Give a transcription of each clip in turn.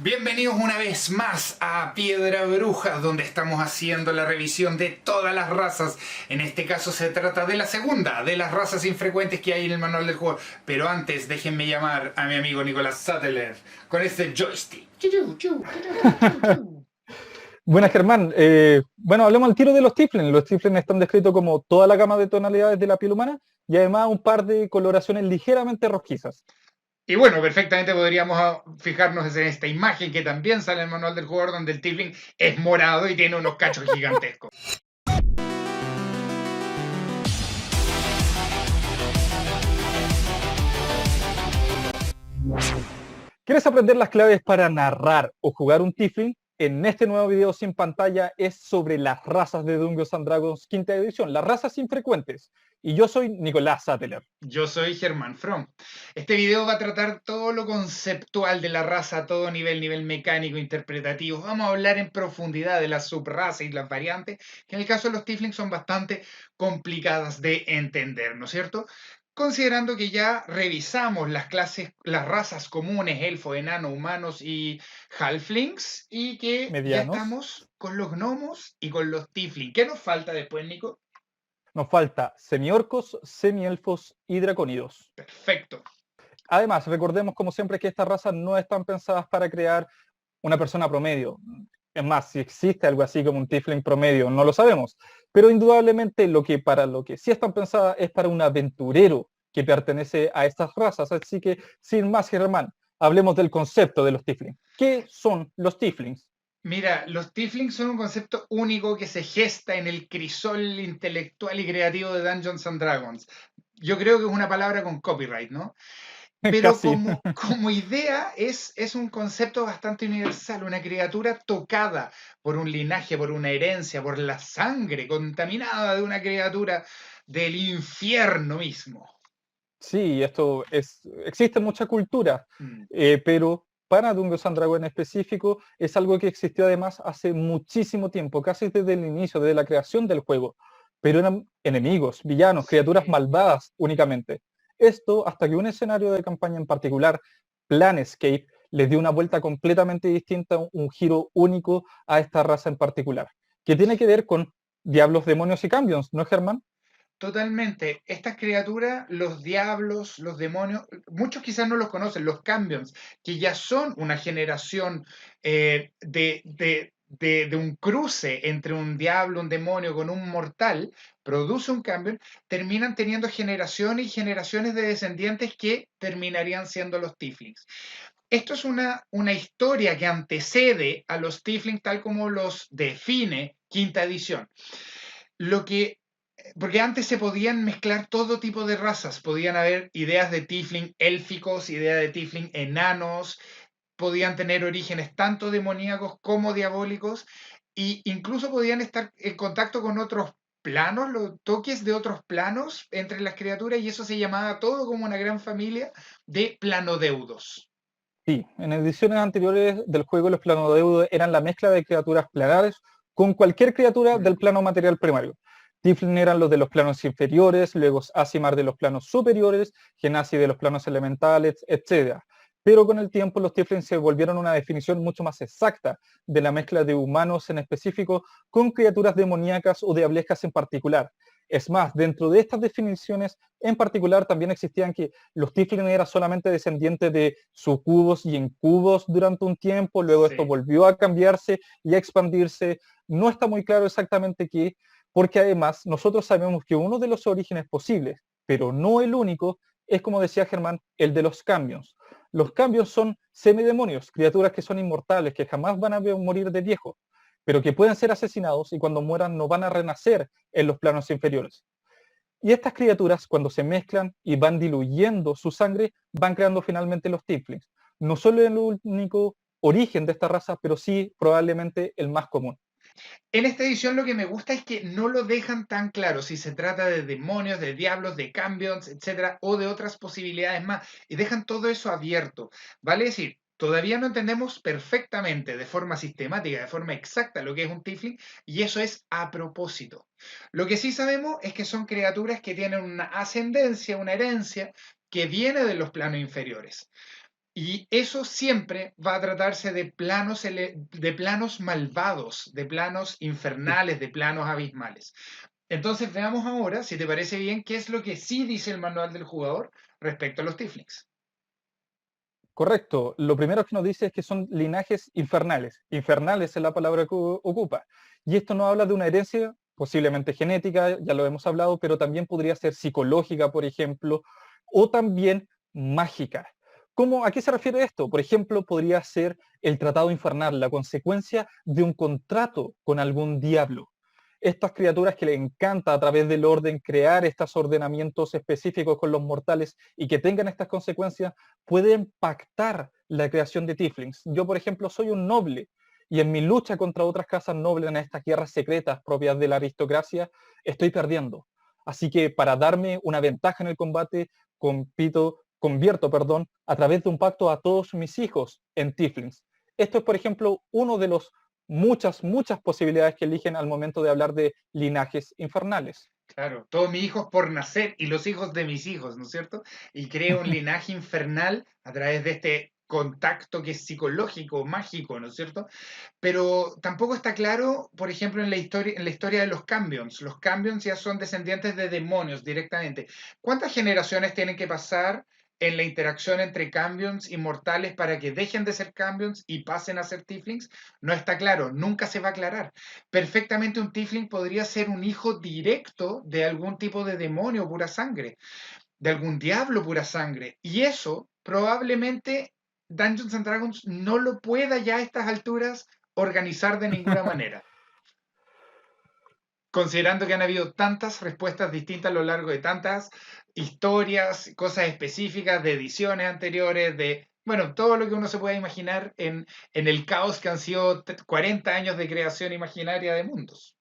Bienvenidos una vez más a Piedra Bruja, donde estamos haciendo la revisión de todas las razas. En este caso se trata de la segunda de las razas infrecuentes que hay en el manual del juego. Pero antes déjenme llamar a mi amigo Nicolás Sattler con este joystick. Buenas, Germán. Bueno, hablemos al tiro de los Tiflins. Los Tiflins están descritos como toda la gama de tonalidades de la piel humana y además un par de coloraciones ligeramente rojizas. Y bueno, perfectamente podríamos fijarnos en esta imagen que también sale en el manual del jugador, donde el Tifling es morado y tiene unos cachos gigantescos. ¿Quieres aprender las claves para narrar o jugar un Tiflin? En este nuevo video sin pantalla es sobre las razas de Dungeons and Dragons quinta edición, las razas infrecuentes. Y yo soy Nicolás Sattler. Yo soy Germán From. Este video va a tratar todo lo conceptual de la raza a todo nivel mecánico, interpretativo. Vamos a hablar en profundidad de las subrazas y las variantes, que en el caso de los Tieflings son bastante complicadas de entender, ¿no es cierto? Considerando que ya revisamos las clases, las razas comunes, elfo, enano, humanos y halflings, y que ya Medianos. estamos con los gnomos y con los Tieflings. ¿Qué nos falta después, Nico? Nos falta semiorcos, semielfos y draconidos. Perfecto. Además, recordemos como siempre que estas razas no están pensadas para crear una persona promedio. Es más, si existe algo así como un tiefling promedio, no lo sabemos. Pero indudablemente para lo que sí están pensadas es para un aventurero que pertenece a estas razas. Así que, sin más, Germán, hablemos del concepto de los tieflings. ¿Qué son los tieflings? Mira, los Tieflings son un concepto único que se gesta en el crisol intelectual y creativo de Dungeons and Dragons. Yo creo que es una palabra con copyright, ¿no? Pero Casi. como idea es un concepto bastante universal, una criatura tocada por un linaje, por una herencia, por la sangre contaminada de una criatura del infierno mismo. Sí, existe mucha cultura, Mm. pero para Dungeons and Dragons en específico es algo que existió además hace muchísimo tiempo, casi desde el inicio, desde la creación del juego. Pero eran enemigos, villanos, criaturas Sí. malvadas únicamente. Esto hasta que un escenario de campaña en particular, Planescape, les dio una vuelta completamente distinta, un giro único a esta raza en particular, que tiene que ver con diablos, demonios y cambios, ¿no, Germán? Totalmente. Estas criaturas, los diablos, los demonios, muchos quizás no los conocen, los Cambions, que ya son una generación de un cruce entre un diablo, un demonio con un mortal, produce un Cambion, terminan teniendo generaciones y generaciones de descendientes que terminarían siendo los Tieflings. Esto es una historia que antecede a los Tieflings tal como los define quinta edición. Lo que Porque antes se podían mezclar todo tipo de razas, podían haber ideas de tiefling élficos, ideas de tiefling enanos, podían tener orígenes tanto demoníacos como diabólicos, e incluso podían estar en contacto con otros planos, los toques de otros planos entre las criaturas, y eso se llamaba todo como una gran familia de planodeudos. Sí, en ediciones anteriores del juego los planodeudos eran la mezcla de criaturas planares con cualquier criatura del Mm. plano material primario. Tiflin eran los de los planos inferiores, luego Asimar de los planos superiores, Genasi de los planos elementales, etc. Pero con el tiempo los Tiflins se volvieron una definición mucho más exacta de la mezcla de humanos en específico con criaturas demoníacas o diablescas en particular. Es más, dentro de estas definiciones en particular también existían que los Tiflin eran solamente descendientes de sucubos y incubos durante un tiempo, luego esto Sí. volvió a cambiarse y a expandirse. No está muy claro exactamente qué, porque además nosotros sabemos que uno de los orígenes posibles, pero no el único, es como decía Germán, el de los cambios. Los cambios son semidemonios, criaturas que son inmortales, que jamás van a morir de viejo, pero que pueden ser asesinados y cuando mueran no van a renacer en los planos inferiores. Y estas criaturas, cuando se mezclan y van diluyendo su sangre, van creando finalmente los Tieflings. No solo el único origen de esta raza, pero sí probablemente el más común. En esta edición lo que me gusta es que no lo dejan tan claro si se trata de demonios, de diablos, de cambions, etcétera, o de otras posibilidades más, y dejan todo eso abierto. Vale decir, todavía no entendemos perfectamente, de forma sistemática, de forma exacta, lo que es un tiefling, y eso es a propósito. Lo que sí sabemos es que son criaturas que tienen una ascendencia, una herencia, que viene de los planos inferiores. Y eso siempre va a tratarse de de planos malvados, de planos Sí. infernales, de planos abismales. Entonces veamos ahora, si te parece bien, qué es lo que sí dice el manual del jugador respecto a los tieflings. Correcto. Lo primero que nos dice es que son linajes infernales. Infernales es la palabra que ocupa. Y esto no habla de una herencia posiblemente genética, ya lo hemos hablado, pero también podría ser psicológica, por ejemplo, o también mágica. ¿A qué se refiere esto? Por ejemplo, podría ser el tratado infernal, la consecuencia de un contrato con algún diablo. Estas criaturas que le encanta a través del orden crear estos ordenamientos específicos con los mortales y que tengan estas consecuencias, pueden pactar la creación de tieflings. Yo, por ejemplo, soy un noble y en mi lucha contra otras casas nobles en estas guerras secretas propias de la aristocracia, estoy perdiendo. Así que para darme una ventaja en el combate, convierto, perdón, a través de un pacto a todos mis hijos en tieflings. Esto es, por ejemplo, uno de los muchas posibilidades que eligen al momento de hablar de linajes infernales. Claro, todos mis hijos por nacer y los hijos de mis hijos, ¿no es cierto? Y creo un linaje infernal a través de este contacto que es psicológico, mágico, ¿no es cierto? Pero tampoco está claro, por ejemplo, en la historia de los Cambions. Los Cambions ya son descendientes de demonios directamente. ¿Cuántas generaciones tienen que pasar en la interacción entre Cambions y mortales para que dejen de ser Cambions y pasen a ser Tieflings? No está claro, nunca se va a aclarar. Perfectamente un Tiefling podría ser un hijo directo de algún tipo de demonio pura sangre, de algún diablo pura sangre. Y eso probablemente Dungeons and Dragons no lo pueda ya a estas alturas organizar de ninguna manera, considerando que han habido tantas respuestas distintas a lo largo de tantas historias, cosas específicas de ediciones anteriores, de, bueno, todo lo que uno se pueda imaginar en el caos que han sido 40 años de creación imaginaria de mundos.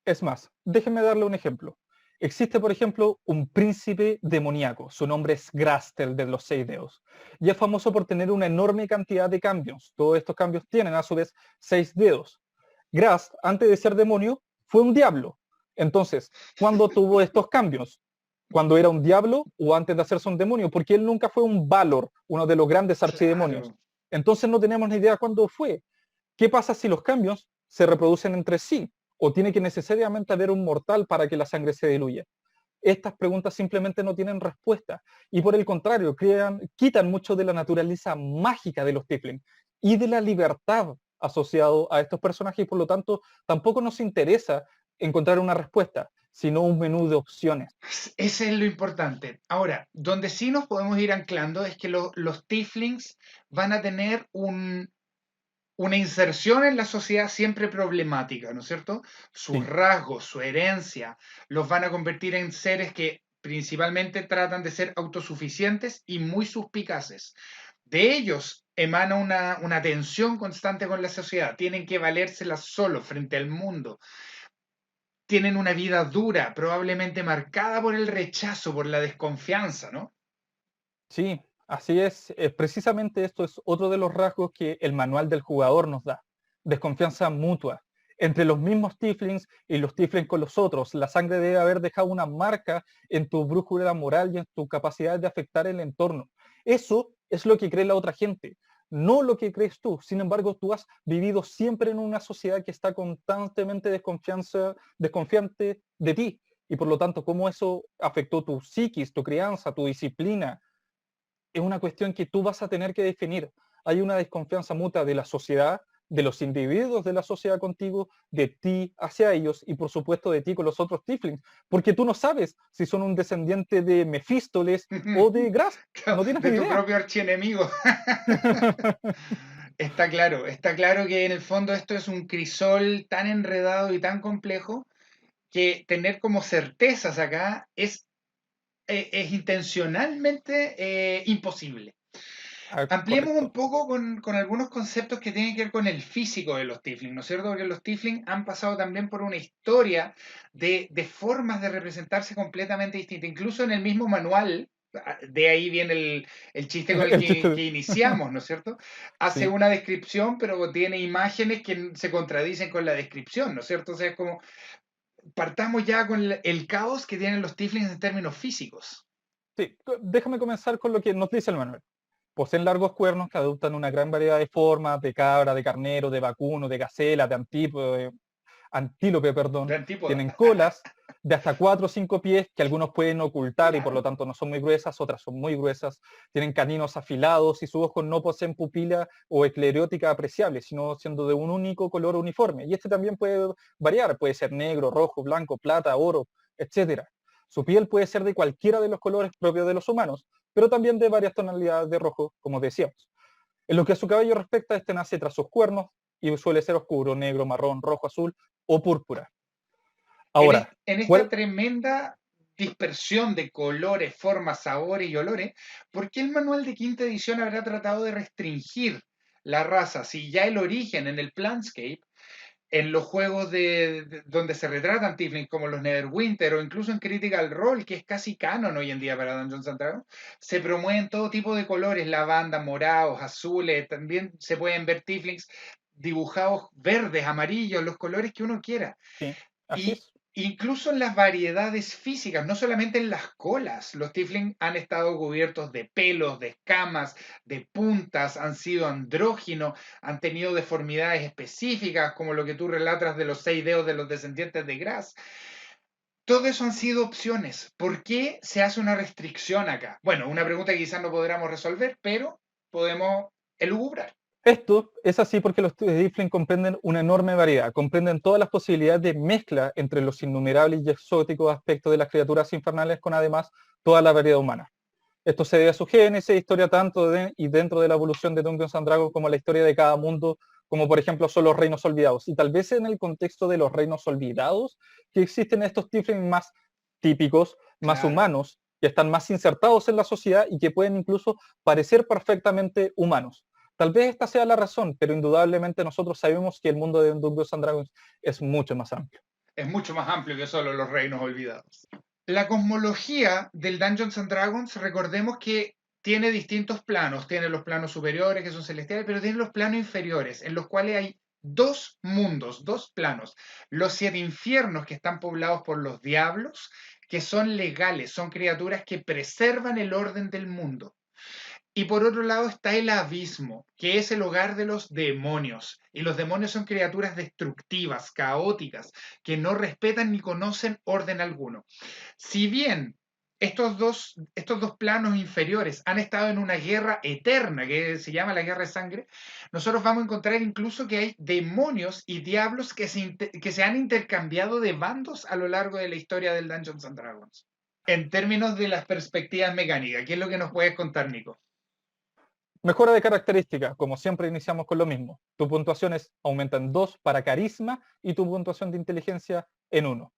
Es más, déjenme darle un ejemplo. Existe, por ejemplo, un príncipe demoníaco. Su nombre es Grastel de los Seis Dedos. Y es famoso por tener una enorme cantidad de cambios. Todos estos cambios tienen, a su vez, seis dedos. Grast, antes de ser demonio, fue un diablo. Entonces, ¿cuándo tuvo estos cambios? ¿Cuando era un diablo o antes de hacerse un demonio? Porque él nunca fue un Valor, uno de los grandes archidemonios. Claro. Entonces no tenemos ni idea cuándo fue. ¿Qué pasa si los cambios se reproducen entre sí? ¿O tiene que necesariamente haber un mortal para que la sangre se diluya? Estas preguntas simplemente no tienen respuesta y por el contrario quitan mucho de la naturaleza mágica de los Tiflin y de la libertad asociado a estos personajes y por lo tanto tampoco nos interesa encontrar una respuesta, sino un menú de opciones. Ese es lo importante. Ahora, donde sí nos podemos ir anclando es que los tieflings van a tener una inserción en la sociedad siempre problemática, ¿no es cierto? Sus Sí, rasgos, su herencia, los van a convertir en seres que principalmente tratan de ser autosuficientes y muy suspicaces. De ellos emana una tensión constante con la sociedad. Tienen que valérselas solo frente al mundo. Tienen una vida dura, probablemente marcada por el rechazo, por la desconfianza, ¿no? sí, así es. Precisamente esto es otro de los rasgos que el manual del jugador nos da. Desconfianza mutua entre los mismos tieflings y los tieflings con los otros. La sangre debe haber dejado una marca en tu brújula moral y en tu capacidad de afectar el entorno. Eso es lo que cree la otra gente, no lo que crees tú. Sin embargo, tú has vivido siempre en una sociedad que está constantemente desconfiante de ti. Y por lo tanto, cómo eso afectó tu psiquis, tu crianza, tu disciplina, es una cuestión que tú vas a tener que definir. Hay una desconfianza mutua de la sociedad, de los individuos de la sociedad contigo, de ti hacia ellos y por supuesto de ti con los otros tieflings, porque tú no sabes si son un descendiente de Mefístoles o de Grast, no tienes De ni tu idea. propio archienemigo. Está claro que en el fondo esto es un crisol tan enredado y tan complejo que tener como certezas acá es intencionalmente imposible. Ah, Ampliemos un correcto. poco con algunos conceptos que tienen que ver con el físico de los Tiflin, ¿no es cierto? Porque los Tiflin han pasado también por una historia de formas de representarse completamente distintas. Incluso en el mismo manual, de ahí viene el chiste con el El chiste que iniciamos, ¿no es cierto? Hace sí, una descripción, pero tiene imágenes que se contradicen con la descripción, ¿no es cierto? O sea, es como partamos ya con el caos que tienen los Tiflins en términos físicos. sí. Déjame comenzar con lo que nos dice el manual. Poseen largos cuernos que adoptan una gran variedad de formas, de cabra, de carnero, de vacuno, de gacela, de antílope, De perdón. antípoda. Tienen colas de hasta 4 o 5 pies que algunos pueden ocultar y por lo Claro. tanto no son muy gruesas, otras son muy gruesas. Tienen caninos afilados y sus ojos no poseen pupila o esclerótica apreciable, sino siendo de un único color uniforme. Y este también puede variar, puede ser negro, rojo, blanco, plata, oro, etcétera. Su piel puede ser de cualquiera de los colores propios de los humanos, pero también de varias tonalidades de rojo, como decíamos. En lo que a su cabello respecta, este nace tras sus cuernos y suele ser oscuro, negro, marrón, rojo, azul o púrpura. Ahora, En esta ¿cuál? tremenda dispersión de colores, formas, sabores y olores, ¿por qué el manual de quinta edición habrá tratado de restringir la raza si ya el origen en el Planescape, en los juegos donde se retratan Tieflings como los Neverwinter o incluso en Critical Role, que es casi canon hoy en día para Dungeons and Dragons, se promueven todo tipo de colores, lavanda, morados, azules, también se pueden ver Tieflings dibujados verdes, amarillos, los colores que uno quiera. Sí, así Y es. incluso en las variedades físicas, no solamente en las colas, los tiefling han estado cubiertos de pelos, de escamas, de puntas, han sido andróginos, han tenido deformidades específicas, como lo que tú relatas de los 6 dedos de los descendientes de Gras. Todo eso han sido opciones. ¿Por qué se hace una restricción acá? Bueno, una pregunta que quizás no podamos resolver, pero podemos elucubrar. Esto es así porque los Tiflin comprenden una enorme variedad, comprenden todas las posibilidades de mezcla entre los innumerables y exóticos aspectos de las criaturas infernales con además toda la variedad humana. Esto se debe a su génesis, historia tanto y dentro de la evolución de Dungeons and Dragons como la historia de cada mundo, como por ejemplo son los reinos olvidados. Y tal vez en el contexto de los reinos olvidados que existen estos Tiflin más típicos, más Claro. humanos, que están más insertados en la sociedad y que pueden incluso parecer perfectamente humanos. Tal vez esta sea la razón, pero indudablemente nosotros sabemos que el mundo de Dungeons and Dragons es mucho más amplio. Es mucho más amplio que solo los reinos olvidados. La cosmología del Dungeons and Dragons, recordemos que tiene distintos planos. Tiene los planos superiores, que son celestiales, pero tiene los planos inferiores, en los cuales hay dos mundos, dos planos. Los 7 infiernos, que están poblados por los diablos, que son legales, son criaturas que preservan el orden del mundo. Y por otro lado está el abismo, que es el hogar de los demonios. Y los demonios son criaturas destructivas, caóticas, que no respetan ni conocen orden alguno. Si bien estos dos planos inferiores han estado en una guerra eterna que se llama la guerra de sangre, nosotros vamos a encontrar incluso que hay demonios y diablos que se han intercambiado de bandos a lo largo de la historia del Dungeons and Dragons. En términos de las perspectivas mecánicas, ¿qué es lo que nos puedes contar, Nico? Mejora de características, como siempre iniciamos con lo mismo. Tu puntuación aumenta en 2 para carisma y tu puntuación de inteligencia en 1.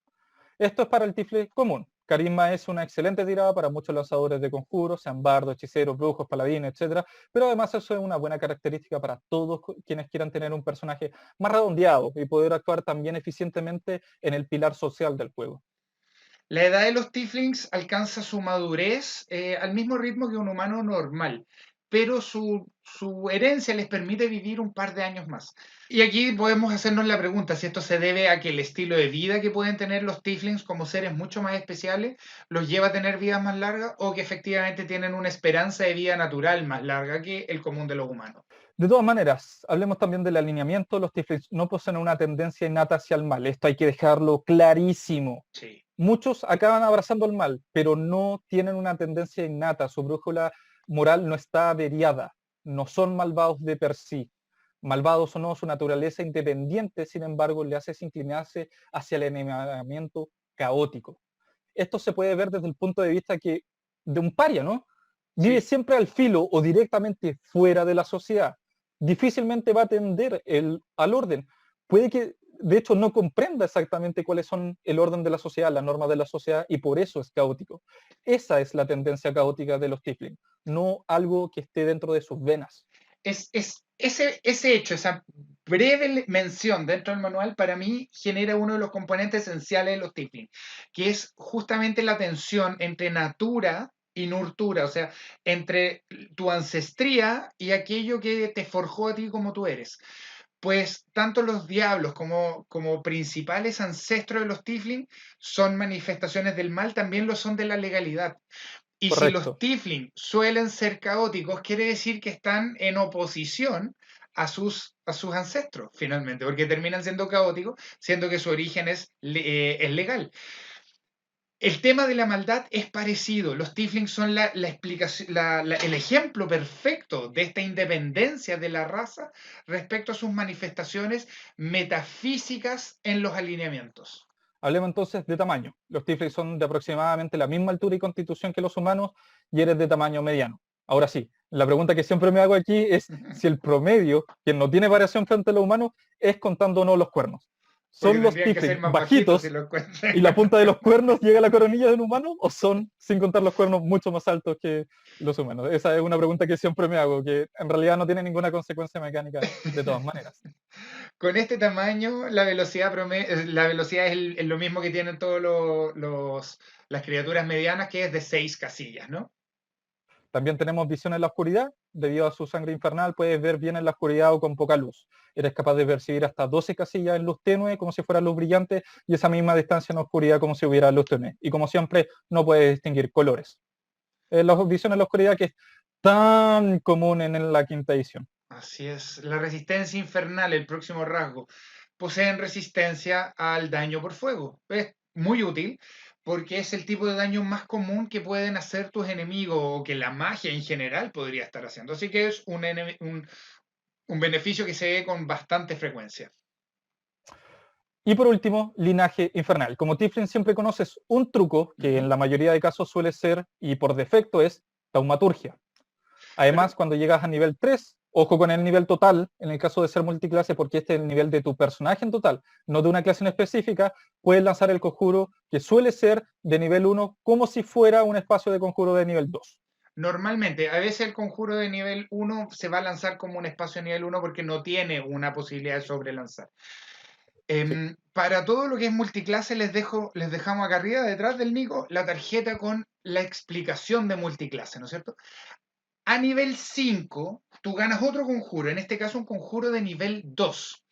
Esto es para el tifle común. Carisma es una excelente tirada para muchos lanzadores de conjuros, sean bardos, hechiceros, brujos, paladines, etc. Pero además eso es una buena característica para todos quienes quieran tener un personaje más redondeado y poder actuar también eficientemente en el pilar social del juego. La edad de los tieflings alcanza su madurez al mismo ritmo que un humano normal, pero su herencia les permite vivir un par de años más. Y aquí podemos hacernos la pregunta si esto se debe a que el estilo de vida que pueden tener los tieflings como seres mucho más especiales los lleva a tener vidas más largas o que efectivamente tienen una esperanza de vida natural más larga que el común de los humanos. De todas maneras, hablemos también del alineamiento. Los tieflings no poseen una tendencia innata hacia el mal. Esto hay que dejarlo clarísimo. Sí. Muchos acaban abrazando el mal, pero no tienen una tendencia innata. Su brújula moral no está averiada. No son malvados de per sí. Malvados o no, su naturaleza independiente, sin embargo, le hace inclinarse hacia el envenenamiento caótico. Esto se puede ver desde el punto de vista de un paria, ¿no? Vive Sí. siempre al filo o directamente fuera de la sociedad. Difícilmente va a atender al orden. Puede que, de hecho, no comprenda exactamente cuáles son el orden de la sociedad, las normas de la sociedad, y por eso es caótico. Esa es la tendencia caótica de los Tiflin, no algo que esté dentro de sus venas. Ese hecho, esa breve mención dentro del manual, para mí genera uno de los componentes esenciales de los tiefling, que es justamente la tensión entre natura y nurtura, o sea, entre tu ancestría y aquello que te forjó a ti como tú eres. Pues tanto los diablos como principales ancestros de los tiefling son manifestaciones del mal, también lo son de la legalidad. Y si los Correcto. Tiflin suelen ser caóticos, quiere decir que están en oposición a sus ancestros, finalmente, porque terminan siendo caóticos, siendo que su origen es legal. El tema de la maldad es parecido. Los Tiflins son la explicación, el ejemplo perfecto de esta independencia de la raza respecto a sus manifestaciones metafísicas en los alineamientos. Hablemos entonces de tamaño. Los tiflins son de aproximadamente la misma altura y constitución que los humanos y eres de tamaño mediano. Ahora sí, la pregunta que siempre me hago aquí es si el promedio, quien no tiene variación frente a los humanos, es contando o no los cuernos. Porque ¿Son los tendrían que ser tiflins más bajitos si bajitos lo encuentran. y la punta de los cuernos llega a la coronilla de un humano o son, sin contar los cuernos, mucho más altos que los humanos? Esa es una pregunta que siempre me hago, que en realidad no tiene ninguna consecuencia mecánica de todas maneras. Con este tamaño, la velocidad es lo mismo que tienen todas las criaturas medianas, que es de 6 casillas, ¿no? También tenemos visión en la oscuridad. Debido a su sangre infernal, puedes ver bien en la oscuridad o con poca luz. Eres capaz de percibir hasta 12 casillas en luz tenue, como si fuera luz brillante, y esa misma distancia en oscuridad, como si hubiera luz tenue. Y como siempre, no puedes distinguir colores. La visión en la oscuridad que es tan común en la quinta edición. Así es. La resistencia infernal, el próximo rasgo. Poseen resistencia al daño por fuego. Es muy útil porque es el tipo de daño más común que pueden hacer tus enemigos o que la magia en general podría estar haciendo. Así que es un beneficio que se ve con bastante frecuencia. Y por último, linaje infernal. Como Tiflin siempre conoces un truco que Ujú. en la mayoría de casos suele ser, y por defecto es, taumaturgia. Pero Además, cuando llegas a nivel 3, ojo con el nivel total, en el caso de ser multiclase, porque este es el nivel de tu personaje en total, no de una clase en específica, puedes lanzar el conjuro que suele ser de nivel 1 como si fuera un espacio de conjuro de nivel 2. normalmente, a veces el conjuro de nivel 1 se va a lanzar como un espacio de nivel 1 porque no tiene una posibilidad de sobrelanzar. Sí. Para todo lo que es multiclase, les dejamos acá arriba, detrás del Nico, la tarjeta con la explicación de multiclase, ¿no es cierto? A nivel 5, tú ganas otro conjuro, en este caso un conjuro de nivel 2.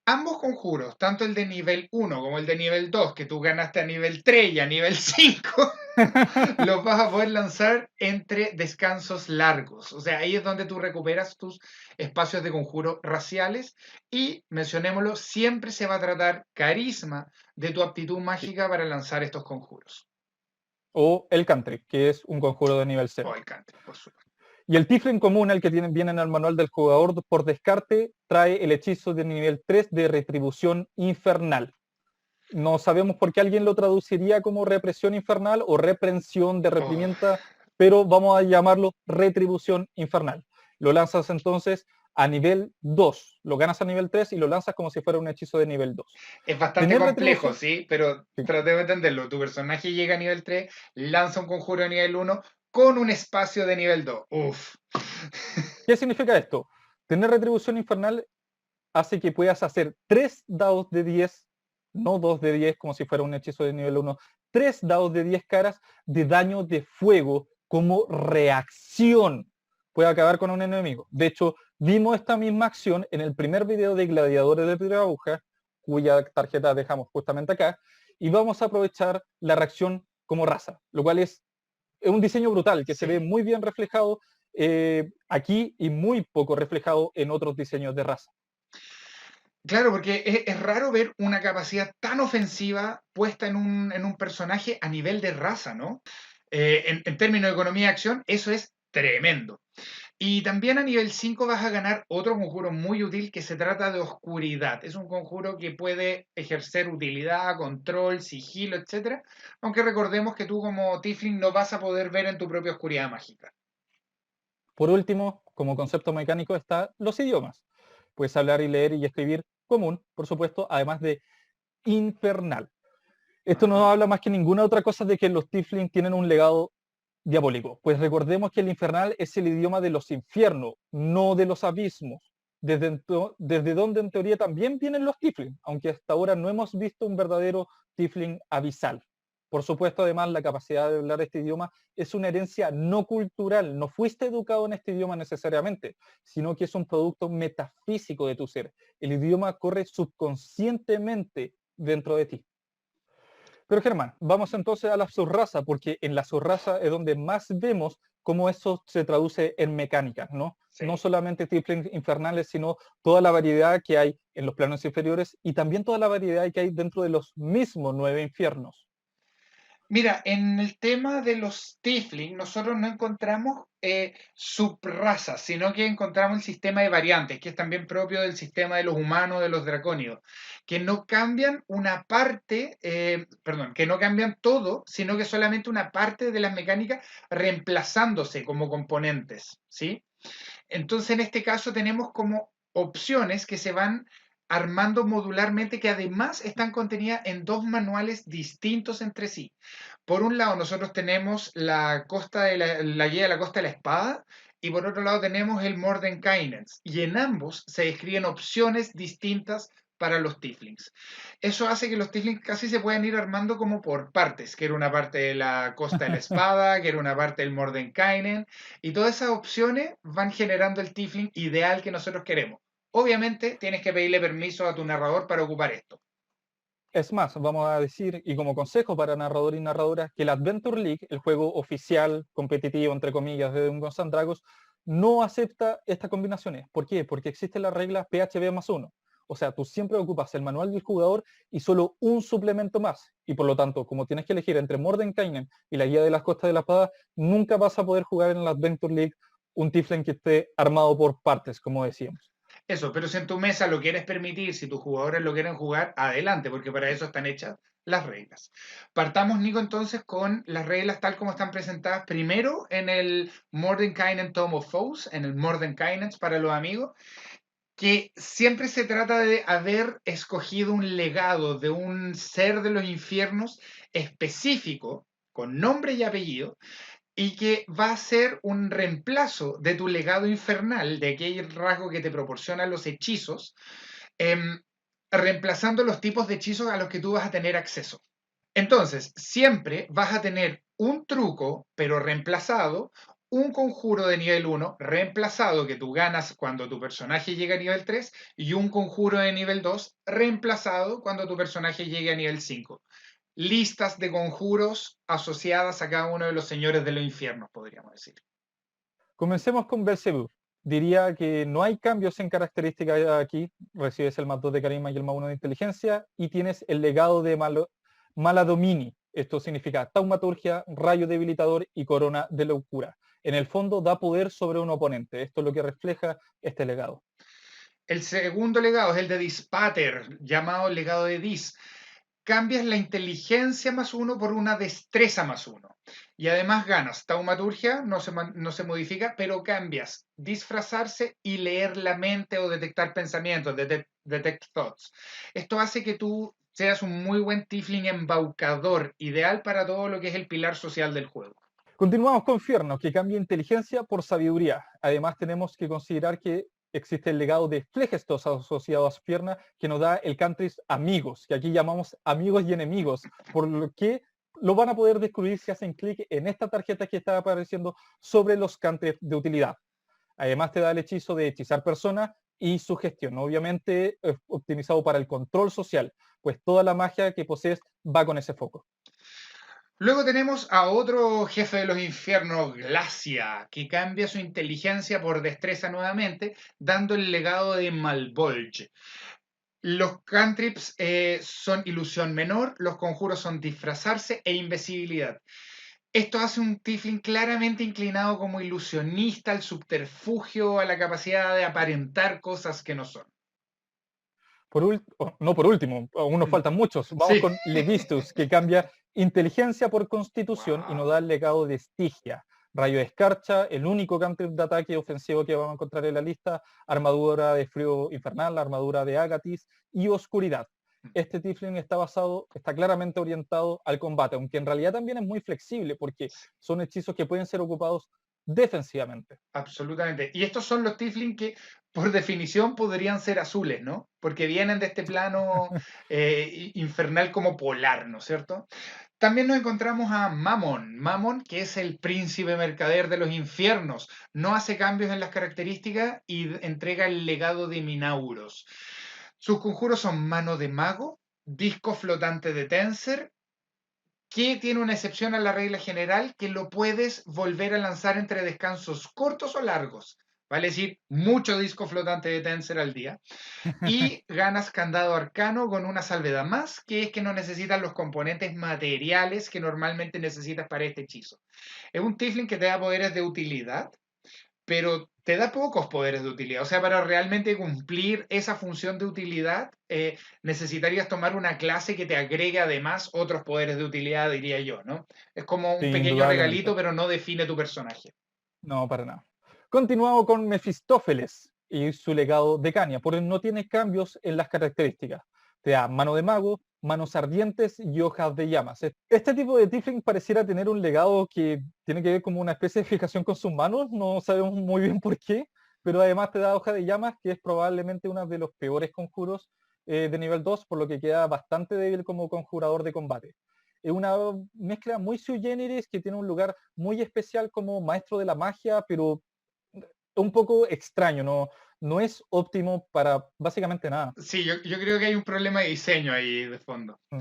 Ambos conjuros, tanto el de nivel 1 como el de nivel 2, que tú ganaste a nivel 3 y a nivel 5, los vas a poder lanzar entre descansos largos. O sea, ahí es donde tú recuperas tus espacios de conjuro raciales y, mencionémoslo, siempre se va a tratar carisma de tu aptitud Sí. mágica para lanzar estos conjuros. O el cantrip, que es un conjuro de nivel O 0. el country, por supuesto. Y el Tiflin común, el que viene en el manual del jugador por descarte, trae el hechizo de nivel 3 de retribución infernal. No sabemos por qué alguien lo traduciría como represión infernal o reprensión de Oh, reprimienta, pero vamos a llamarlo retribución infernal. Lo lanzas entonces a nivel 2, lo ganas a nivel 3 y lo lanzas como si fuera un hechizo de nivel 2. es bastante Tener complejo, retribución, ¿sí? Pero sí. tratemos de entenderlo. Tu personaje llega a nivel 3, lanza un conjuro de nivel 1 con un espacio de nivel 2. Uf. ¿Qué significa esto? Tener retribución infernal hace que puedas hacer 3 dados de 10, no 2 de 10 como si fuera un hechizo de nivel 1, 3 dados de 10 caras de daño de fuego como reacción. Puede acabar con un enemigo. De hecho, vimos esta misma acción en el primer video de Gladiadores de Piedra Aguja, cuya tarjeta dejamos justamente acá, y vamos a aprovechar la reacción como raza, lo cual es un diseño brutal que se ve Sí. muy bien reflejado aquí y muy poco reflejado en otros diseños de raza. Claro, porque es raro ver una capacidad tan ofensiva puesta en un personaje a nivel de raza, ¿no? En términos de economía de acción, eso es tremendo. Y también a nivel 5 vas a ganar otro conjuro muy útil que se trata de oscuridad. Es un conjuro que puede ejercer utilidad, control, sigilo, etcétera. Aunque recordemos que tú como Tifling no vas a poder ver en tu propia oscuridad mágica. Por último, como concepto mecánico está los idiomas. Puedes hablar y leer y escribir común, por supuesto, además de infernal. Esto no Ajá. habla más que ninguna otra cosa de que los Tiflin tienen un legado diabólico. Pues recordemos que el infernal es el idioma de los infiernos, no de los abismos. Desde donde en teoría también vienen los Tiflin, aunque hasta ahora no hemos visto un verdadero Tiflin abisal. Por supuesto, además, la capacidad de hablar este idioma es una herencia no cultural. No fuiste educado en este idioma necesariamente, sino que es un producto metafísico de tu ser. El idioma corre subconscientemente dentro de ti. Pero Germán, vamos entonces a la subraza, porque en la subraza es donde más vemos cómo eso se traduce en mecánicas, ¿no? No Sí. solamente triples infernales, sino toda la variedad que hay en los planos inferiores y también toda la variedad que hay dentro de los mismos nueve infiernos. Mira, en el tema de los Tifling, nosotros no encontramos subrazas, sino que encontramos el sistema de variantes, que es también propio del sistema de los humanos, de los dracónidos, que no cambian una parte, perdón, que no cambian todo, sino que solamente una parte de las mecánicas reemplazándose como componentes, ¿sí? Entonces, en este caso tenemos como opciones que se van armando modularmente, que además están contenidas en dos manuales distintos entre sí. Por un lado, nosotros tenemos la costa de la guía de la costa de la espada, y por otro lado tenemos el Mordenkainen's, y en ambos se describen opciones distintas para los Tiflings. Eso hace que los Tiflings casi se puedan ir armando como por partes, que era una parte de la costa de la espada, que era una parte del Mordenkainen, y todas esas opciones van generando el Tifling ideal que nosotros queremos. Obviamente tienes que pedirle permiso a tu narrador para ocupar esto. Es más, vamos a decir, y como consejo para narrador y narradora, que el Adventure League, el juego oficial, competitivo, entre comillas, de Dungeons and Dragons, no acepta estas combinaciones. ¿Por qué? Porque existe la regla PHB+1. O sea, tú siempre ocupas el manual del jugador y solo un suplemento más. Y por lo tanto, como tienes que elegir entre Mordenkainen y la guía de las costas de la espada, nunca vas a poder jugar en la Adventure League un Tiflin que esté armado por partes, como decíamos. Eso, pero si en tu mesa lo quieres permitir, si tus jugadores lo quieren jugar, adelante, porque para eso están hechas las reglas. Partamos, Nico, entonces con las reglas tal como están presentadas primero en el Mordenkainen Tome of Foes, en el Mordenkainen para los amigos, que siempre se trata de haber escogido un legado de un ser de los infiernos específico, con nombre y apellido, y que va a ser un reemplazo de tu legado infernal, de aquel rasgo que te proporcionan los hechizos, eh, reemplazando los tipos de hechizos a los que tú vas a tener acceso. Entonces, siempre vas a tener un truco, pero reemplazado, un conjuro de nivel 1 reemplazado que tú ganas cuando tu personaje llega a nivel 3 y un conjuro de nivel 2 reemplazado cuando tu personaje llegue a nivel 5. Listas de conjuros asociadas a cada uno de los señores de los infiernos, podríamos decir. Comencemos con Belzebub. Diría que no hay cambios en características aquí. Recibes el más 2 de carisma y el más 1 de inteligencia y tienes el legado de Maladomini. Esto significa taumaturgia, rayo debilitador y corona de locura. En el fondo da poder sobre un oponente. Esto es lo que refleja este legado. El segundo legado es el de Dispater, llamado el legado de Dis. Cambias la inteligencia más uno por una destreza más uno. Y además ganas taumaturgia, no se modifica, pero cambias disfrazarse y leer la mente o detectar pensamientos, detect thoughts. Esto hace que tú seas un muy buen tiefling embaucador, ideal para todo lo que es el pilar social del juego. Continuamos con Fierno, que cambia inteligencia por sabiduría. Además, tenemos que considerar que existe el legado de Flegestos asociado a Fierna, que nos da el countries amigos, que aquí llamamos amigos y enemigos, por lo que lo van a poder descubrir si hacen clic en esta tarjeta que está apareciendo sobre los countries de utilidad. Además, te da el hechizo de hechizar persona y su gestión, obviamente optimizado para el control social, pues toda la magia que posees va con ese foco. Luego tenemos a otro jefe de los infiernos, Glacia, que cambia su inteligencia por destreza nuevamente, dando el legado de Malvolge. Los cantrips son ilusión menor, los conjuros son disfrazarse e invisibilidad. Esto hace un Tiflin claramente inclinado como ilusionista, al subterfugio, a la capacidad de aparentar cosas que no son. No por último, aún nos faltan muchos. Vamos Sí. con Levistus, que cambia inteligencia por constitución y nos Wow. da el legado de Estigia. Rayo de escarcha, el único cantrip de ataque ofensivo que vamos a encontrar en la lista, armadura de frío infernal, armadura de Agatis y oscuridad. Este Tiflin está claramente orientado al combate, aunque en realidad también es muy flexible porque son hechizos que pueden ser ocupados defensivamente. Absolutamente. Y estos son los Tiflin que, por definición, podrían ser azules, ¿no? Porque vienen de este plano infernal como polar, ¿no es cierto? También nos encontramos a Mammon. Mammon, que es el príncipe mercader de los infiernos. No hace cambios en las características y entrega el legado de Minauros. Sus conjuros son mano de mago, disco flotante de Tenser que tiene una excepción a la regla general, que lo puedes volver a lanzar entre descansos cortos o largos. Vale decir, mucho disco flotante de Tenser al día. Y ganas candado arcano con una salvedad más, que es que no necesitas los componentes materiales que normalmente necesitas para este hechizo. Es un Tiflin que te da poderes de utilidad, pero te da pocos poderes de utilidad. O sea, para realmente cumplir esa función de utilidad, necesitarías tomar una clase que te agregue además otros poderes de utilidad, diría yo, ¿no? Es como Sí, un pequeño regalito, indudablemente. pero no define tu personaje. No, para nada. Continuamos con Mefistófeles y su legado de Cania, porque no tiene cambios en las características. Te da mano de mago, manos ardientes y hojas de llamas. Este tipo de Tifling pareciera tener un legado que tiene que ver como una especie de fijación con sus manos, no sabemos muy bien por qué, pero además te da hoja de llamas, que es probablemente uno de los peores conjuros de nivel 2, por lo que queda bastante débil como conjurador de combate. Es una mezcla muy sui generis que tiene un lugar muy especial como maestro de la magia, pero un poco extraño, no es óptimo para básicamente nada. Sí, yo creo que hay un problema de diseño ahí de fondo. Mm.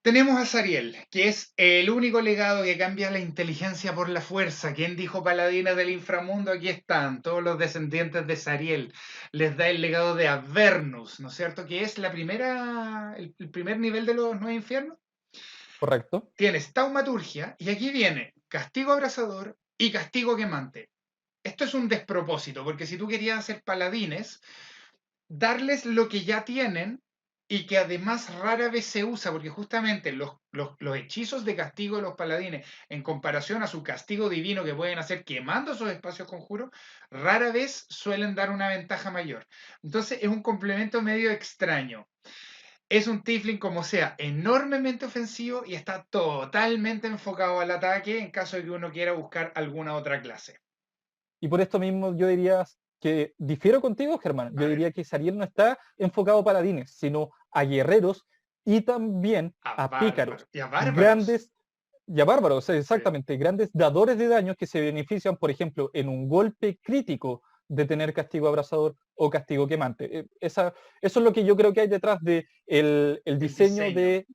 Tenemos a Zariel, que es el único legado que cambia la inteligencia por la fuerza. ¿Quién dijo paladines del inframundo? Aquí están, todos los descendientes de Zariel. Les da el legado de Avernus, ¿no es cierto? Que es el primer nivel de los nueve infiernos. ¿Correcto? Tienes taumaturgia y aquí viene castigo abrasador y castigo quemante. Esto es un despropósito, porque si tú querías hacer paladines, darles lo que ya tienen y que además rara vez se usa, porque justamente los hechizos de castigo de los paladines, en comparación a su castigo divino que pueden hacer quemando esos espacios conjuros, rara vez suelen dar una ventaja mayor. Entonces es un complemento medio extraño. Es un Tiflin como sea, enormemente ofensivo y está totalmente enfocado al ataque en caso de que uno quiera buscar alguna otra clase. Y por esto mismo yo diría que difiero contigo, Germán. A Yo ver, diría que Sariel no está enfocado a paladines, sino a guerreros y también a pícaros, y a bárbaros. grandes y a bárbaros, Sí. exactamente, grandes dadores de daño que se benefician, por ejemplo, en un golpe crítico de tener castigo abrasador o castigo quemante. Eso es lo que yo creo que hay detrás de el El diseño diseño. de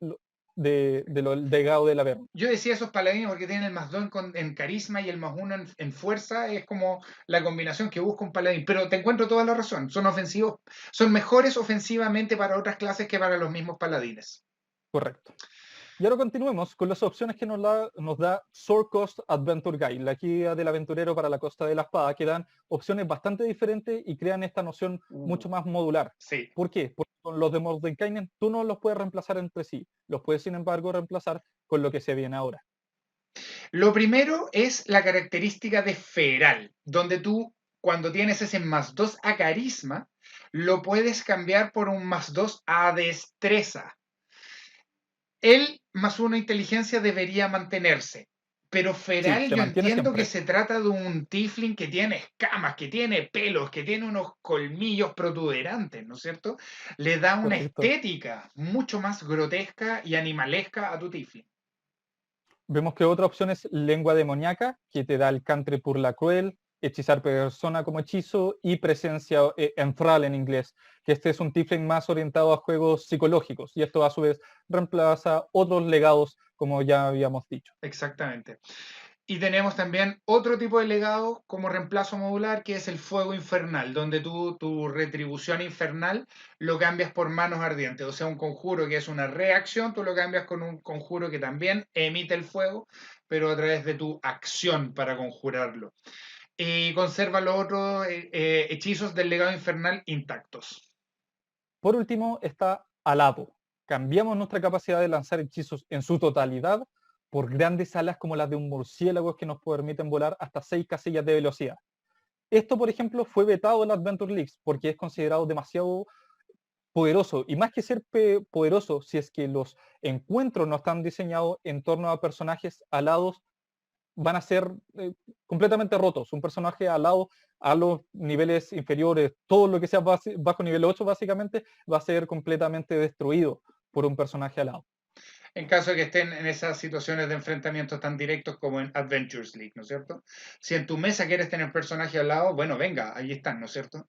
lo del legado del Averno. Yo decía esos paladinos porque tienen el más 2 en carisma y el más uno en fuerza, es como la combinación que busca un paladín. Pero te encuentro toda la razón, son ofensivos, son mejores ofensivamente para otras clases que para los mismos paladines. Correcto. Y ahora continuemos con las opciones que nos da Sword Coast Adventure Guide, la guía del aventurero para la Costa de la Espada, que dan opciones bastante diferentes y crean esta noción mucho más modular. Sí. ¿Por qué? Porque con los de Mordenkainen tú no los puedes reemplazar entre sí, los puedes sin embargo reemplazar con lo que se viene ahora. Lo primero es la característica de feral, donde tú, cuando tienes ese más 2 a carisma, lo puedes cambiar por un más 2 a destreza. El más 1 a inteligencia debería mantenerse. Pero Sí, feral se yo mantiene entiendo que siempre. se trata de un tiflin que tiene escamas, que tiene pelos, que tiene unos colmillos protuberantes, ¿no es cierto? Le da una Correcto. estética mucho más grotesca y animalesca a tu tiflin. Vemos que otra opción es lengua demoníaca, que te da el cantre por la cruel, hechizar persona como hechizo y presencia entral en inglés, que este es un tiefling más orientado a juegos psicológicos y esto a su vez reemplaza otros legados como ya habíamos dicho. Exactamente. Y tenemos también otro tipo de legado como reemplazo modular, que es el fuego infernal, donde tú tu retribución infernal lo cambias por manos ardientes. O sea, un conjuro que es una reacción, tú lo cambias con un conjuro que también emite el fuego, pero a través de tu acción para conjurarlo. Y conserva los otros hechizos del legado infernal intactos. Por último está alado. Cambiamos nuestra capacidad de lanzar hechizos en su totalidad por grandes alas como las de un murciélago que nos permiten volar hasta 6 casillas de velocidad. Esto, por ejemplo, fue vetado en la Adventure Leagues porque es considerado demasiado poderoso. Y más que ser poderoso, si es que los encuentros no están diseñados en torno a personajes alados, van a ser completamente rotos. Un personaje alado a los niveles inferiores, todo lo que sea bajo nivel 8 básicamente, va a ser completamente destruido por un personaje alado. En caso de que estén en esas situaciones de enfrentamientos tan directos como en Adventures League, ¿no es cierto? Si en tu mesa quieres tener personaje al lado, bueno, venga, ahí están, ¿no es cierto?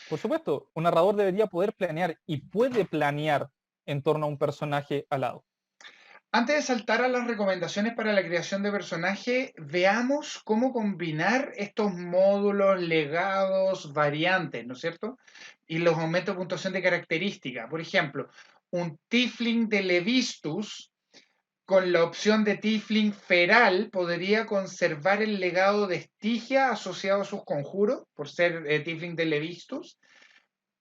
Por supuesto, un narrador debería poder planear y puede planear en torno a un personaje alado. Antes de saltar a las recomendaciones para la creación de personaje, veamos cómo combinar estos módulos, legados, variantes, ¿no es cierto? Y los aumentos de puntuación de característica. Por ejemplo, un Tifling de Levistus con la opción de Tifling Feral podría conservar el legado de Estigia asociado a sus conjuros, por ser Tifling de Levistus,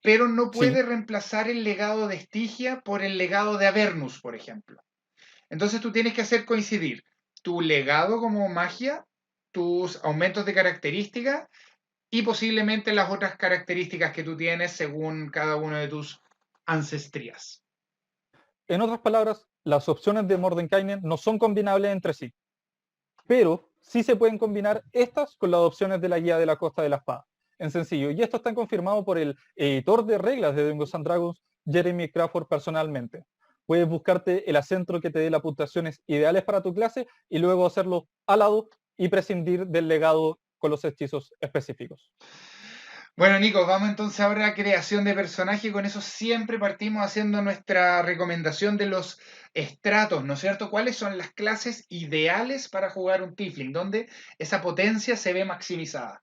pero no Sí, puede reemplazar el legado de Estigia por el legado de Avernus, por ejemplo. Entonces tú tienes que hacer coincidir tu legado como magia, tus aumentos de características y posiblemente las otras características que tú tienes según cada una de tus ancestrías. en otras palabras, las opciones de Mordenkainen no son combinables entre sí, pero sí se pueden combinar estas con las opciones de la guía de la Costa de la Espada. En sencillo, y esto está confirmado por el editor de reglas de Dungeons and Dragons, Jeremy Crawford, personalmente. Puedes buscarte el acento que te dé las puntuaciones ideales para tu clase y luego hacerlo al lado y prescindir del legado con los hechizos específicos. Bueno, Nico, vamos entonces ahora a creación de personaje. Con eso siempre partimos haciendo nuestra recomendación de los estratos, ¿no es cierto? ¿Cuáles son las clases ideales para jugar un Tiefling? Donde esa potencia se ve maximizada.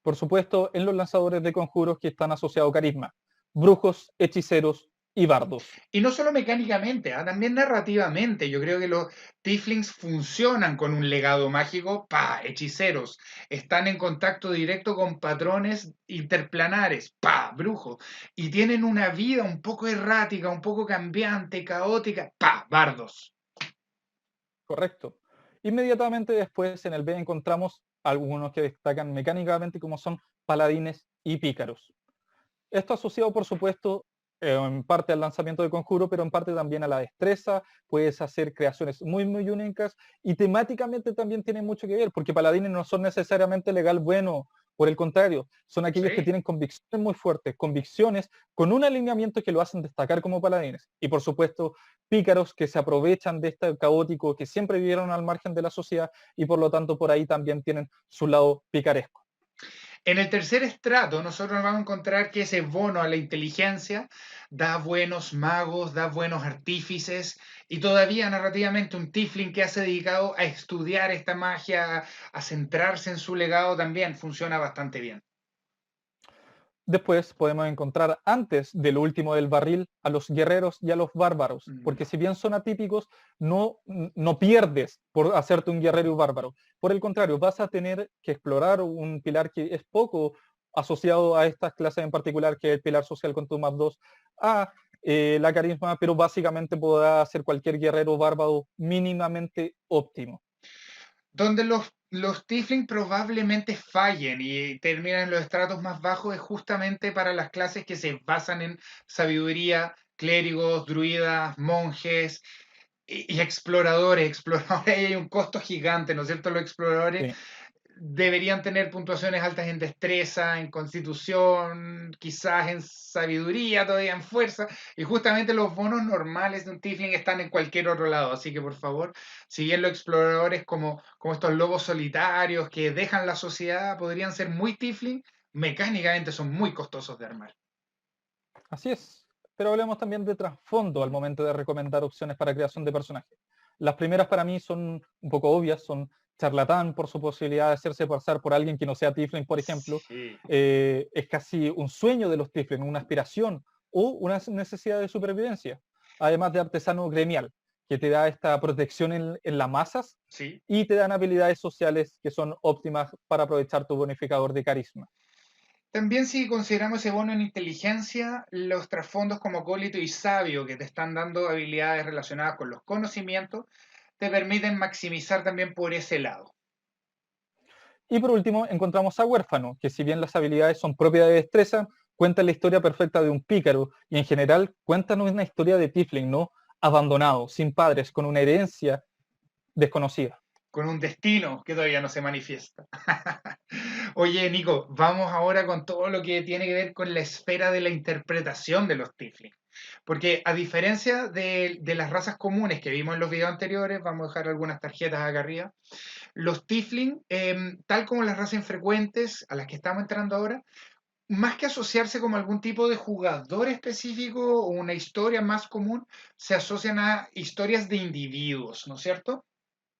Por supuesto, en los lanzadores de conjuros que están asociados a carisma, brujos, hechiceros y bardos. Y no solo mecánicamente, también narrativamente. Yo creo que los Tieflings funcionan con un legado mágico, pa, hechiceros. Están en contacto directo con patrones interplanares, pa, brujos. Y tienen una vida un poco errática, un poco cambiante, caótica, pa, bardos. Correcto. Inmediatamente después en el B encontramos algunos que destacan mecánicamente como son paladines y pícaros. Esto asociado, por supuesto, en parte al lanzamiento de conjuro, pero en parte también a la destreza. Puedes hacer creaciones muy, muy únicas y temáticamente también tiene mucho que ver, porque paladines no son necesariamente legal bueno. Por el contrario, son aquellos que Sí. tienen convicciones muy fuertes, convicciones con un alineamiento que lo hacen destacar como paladines. Y por supuesto, pícaros que se aprovechan de este caótico, que siempre vivieron al margen de la sociedad y por lo tanto por ahí también tienen su lado picaresco. En el tercer estrato, nosotros vamos a encontrar que ese bono a la inteligencia da buenos magos, da buenos artífices y todavía narrativamente un Tifling que se ha dedicado a estudiar esta magia, a centrarse en su legado también funciona bastante bien. Después podemos encontrar antes del último del barril a los guerreros y a los bárbaros, porque si bien son atípicos, no pierdes por hacerte un guerrero y un bárbaro. Por el contrario, vas a tener que explorar un pilar que es poco asociado a estas clases en particular, que es el pilar social con tu más 2, a la carisma, pero básicamente podrá hacer cualquier guerrero bárbaro mínimamente óptimo. Donde los Tifling probablemente fallen y terminan en los estratos más bajos es justamente para las clases que se basan en sabiduría, clérigos, druidas, monjes, y exploradores, exploradores, hay un costo gigante, ¿no es cierto? Los exploradores Sí. deberían tener puntuaciones altas en destreza, en constitución, quizás en sabiduría, todavía en fuerza, y justamente los bonos normales de un Tifling están en cualquier otro lado, así que por favor, si bien los exploradores como estos lobos solitarios que dejan la sociedad podrían ser muy Tifling, mecánicamente son muy costosos de armar. Así es, pero hablemos también de trasfondo al momento de recomendar opciones para creación de personajes. Las primeras para mí son un poco obvias, son charlatán por su posibilidad de hacerse pasar por alguien que no sea Tiflin, por ejemplo. Sí. Es casi un sueño de los Tiflin, una aspiración o una necesidad de supervivencia. Además de artesano gremial, que te da esta protección en las masas Sí. y te dan habilidades sociales que son óptimas para aprovechar tu bonificador de carisma. También si consideramos ese bono en inteligencia, los trasfondos como acólito y sabio que te están dando habilidades relacionadas con los conocimientos, te permiten maximizar también por ese lado. Y por último, encontramos a Huérfano, que si bien las habilidades son propias de destreza, cuenta la historia perfecta de un pícaro y en general cuentan una historia de Tifling, ¿no? Abandonado, sin padres, con una herencia desconocida. Con un destino que todavía no se manifiesta. Oye, Nico, vamos ahora con todo lo que tiene que ver con la esfera de la interpretación de los Tifling. Porque a diferencia de las razas comunes que vimos en los videos anteriores, vamos a dejar algunas tarjetas acá arriba, los Tifling, tal como las razas infrecuentes a las que estamos entrando ahora, más que asociarse como algún tipo de jugador específico o una historia más común, se asocian a historias de individuos, ¿no es cierto?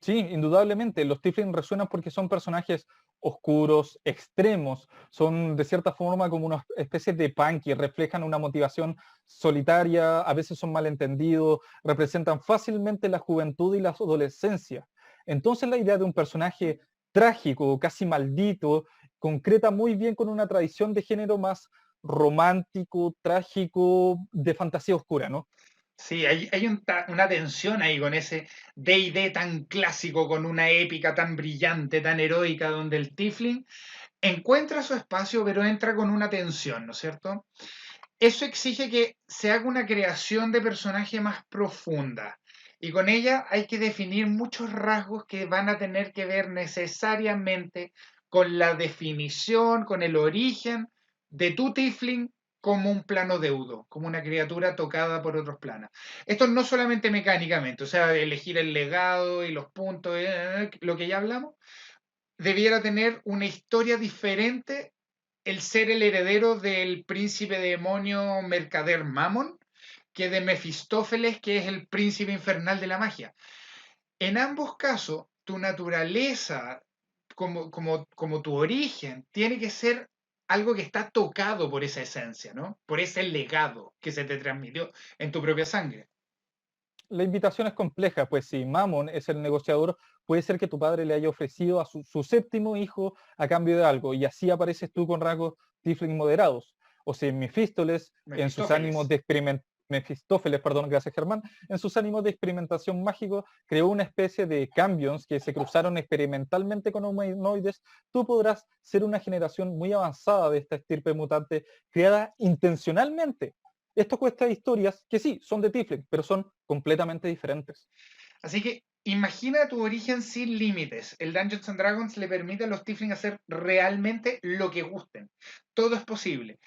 Sí, indudablemente, los Tiflin resuenan porque son personajes oscuros, extremos, son de cierta forma como una especie de punky, reflejan una motivación solitaria, a veces son malentendidos, representan fácilmente la juventud y la adolescencia. Entonces la idea de un personaje trágico, casi maldito, concreta muy bien con una tradición de género más romántico, trágico, de fantasía oscura, ¿no? Sí, hay una tensión ahí con ese D&D tan clásico, con una épica tan brillante, tan heroica, donde el Tifling encuentra su espacio, pero entra con una tensión, ¿no es cierto? Eso exige que se haga una creación de personaje más profunda. Y con ella hay que definir muchos rasgos que van a tener que ver necesariamente con la definición, con el origen de tu Tifling como un plano deudo, como una criatura tocada por otros planos. Esto no solamente mecánicamente, o sea, elegir el legado y los puntos, lo que ya hablamos, debiera tener una historia diferente el ser el heredero del príncipe demonio mercader Mammon que de Mefistófeles, que es el príncipe infernal de la magia. En ambos casos, tu naturaleza, como tu origen, tiene que ser algo que está tocado por esa esencia, ¿no? Por ese legado que se te transmitió en tu propia sangre. La invitación es compleja, pues si Mammon es el negociador, puede ser que tu padre le haya ofrecido a su séptimo hijo a cambio de algo, y así apareces tú con rasgos Tiflin moderados. O si Mefístoles, en sus ánimos Mefistófeles. de Mefistófeles, perdón, gracias Germán, en sus ánimos de experimentación mágico, creó una especie de cambions que se cruzaron experimentalmente con humanoides, tú podrás ser una generación muy avanzada de esta estirpe mutante creada intencionalmente. Esto cuesta historias que sí, son de Tiflin, pero son completamente diferentes. Así que imagina tu origen sin límites. El Dungeons and Dragons le permite a los Tifling hacer realmente lo que gusten. Todo es posible.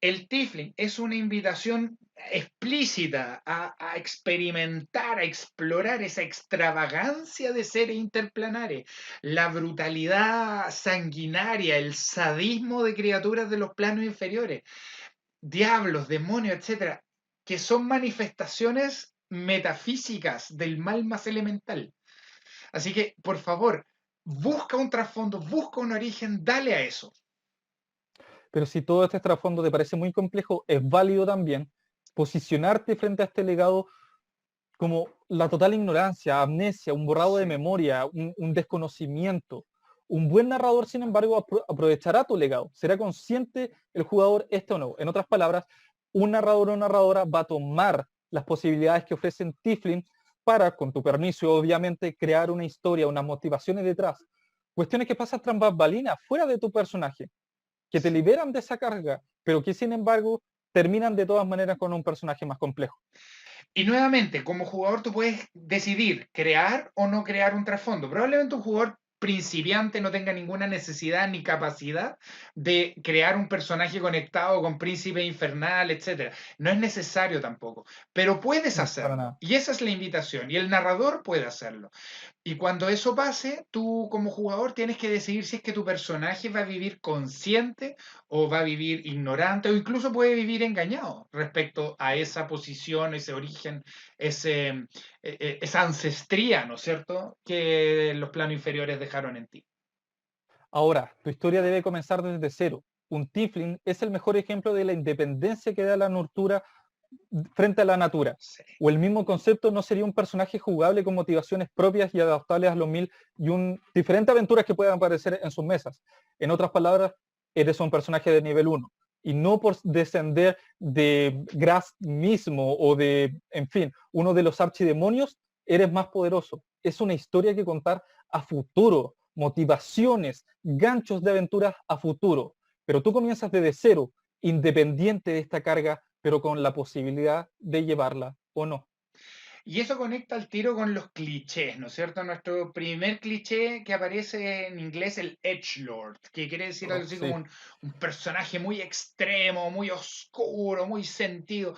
El Tifling es una invitación explícita a experimentar, a explorar esa extravagancia de seres interplanares, la brutalidad sanguinaria, el sadismo de criaturas de los planos inferiores, diablos, demonios, etcétera, que son manifestaciones metafísicas del mal más elemental. Así que, por favor, busca un trasfondo, busca un origen, dale a eso. Pero si todo este trasfondo te parece muy complejo, es válido también posicionarte frente a este legado como la total ignorancia, amnesia, un borrado de Sí. memoria, un desconocimiento. Un buen narrador, sin embargo, aprovechará tu legado. Será consciente el jugador este o no. En otras palabras, un narrador o narradora va a tomar las posibilidades que ofrecen Tiflin para, con tu permiso, obviamente, crear una historia, unas motivaciones detrás. Cuestiones que pasan tras bambalinas, fuera de tu personaje, que te liberan de esa carga, pero que sin embargo terminan de todas maneras con un personaje más complejo. Y nuevamente, como jugador tú puedes decidir crear o no crear un trasfondo. Probablemente un jugador principiante no tenga ninguna necesidad ni capacidad de crear un personaje conectado con príncipe infernal, etcétera. No es necesario tampoco, pero puedes No, para hacerlo. nada. Y esa es la invitación. Y el narrador puede hacerlo. Y cuando eso pase, tú como jugador tienes que decidir si es que tu personaje va a vivir consciente o va a vivir ignorante o incluso puede vivir engañado respecto a esa posición, ese origen, esa ancestría, ¿no es cierto?, que los planos inferiores dejaron en ti. Ahora, tu historia debe comenzar desde cero. Un Tiflin es el mejor ejemplo de la independencia que da la nurtura frente a la natura. Sí. O el mismo concepto no sería un personaje jugable con motivaciones propias y adaptables a los mil y diferentes aventuras que puedan aparecer en sus mesas. En otras palabras, eres un personaje de nivel uno. Y no por descender de Grass mismo o de, en fin, uno de los archidemonios, eres más poderoso. Es una historia que contar a futuro, motivaciones, ganchos de aventuras a futuro. Pero tú comienzas desde cero, independiente de esta carga, pero con la posibilidad de llevarla o no. Y eso conecta al tiro con los clichés, ¿no es cierto? Nuestro primer cliché que aparece en inglés, el Edgelord, que quiere decir algo Oh, así como sí. un personaje muy extremo, muy oscuro, muy sentido.